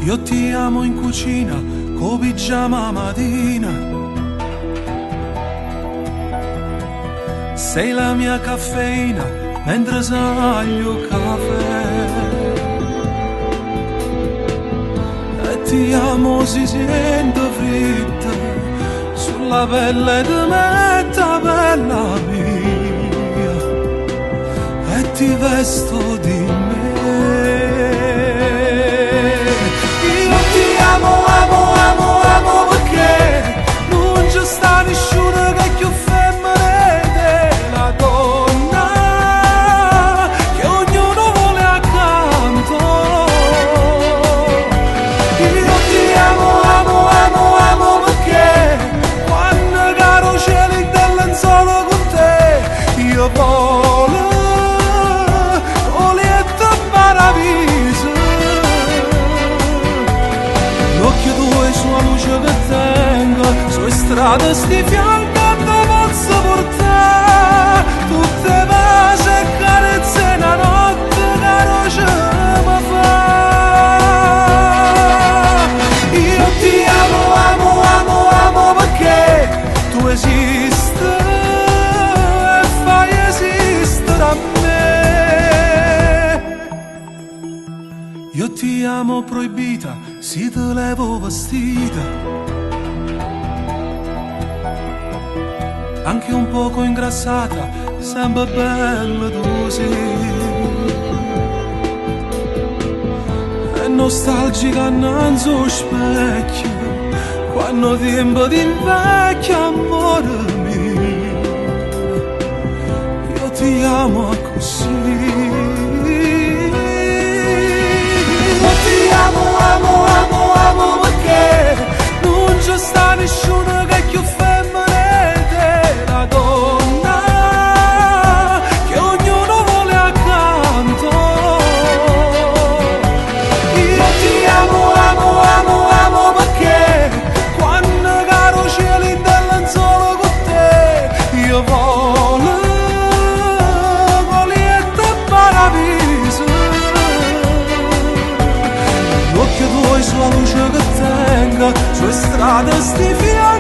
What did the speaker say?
Io ti amo in cucina, con pigiama mattina. Sei la mia caffeina, mentre saglio caffè. E ti amo si sente fritta, sulla pelle di metta bella mia. E ti vesto di me. Strada sti fianco da posso portare tutte pace e carezze una notte caro ce mi fa. Io ti amo, amo, amo, amo perché tu esisti e fai esistere a me. Io ti amo proibita, si te levo vestita, anche un poco ingrassata, sembra bella tu sì. È nostalgica innanzi allo specchio, quando tempo ti invecchia, amore mio. Io ti amo così. Io ti amo, amo, amo, amo perché non c'è sta nessuno che più sulla luce che tenga, sulle strade sti fianchi.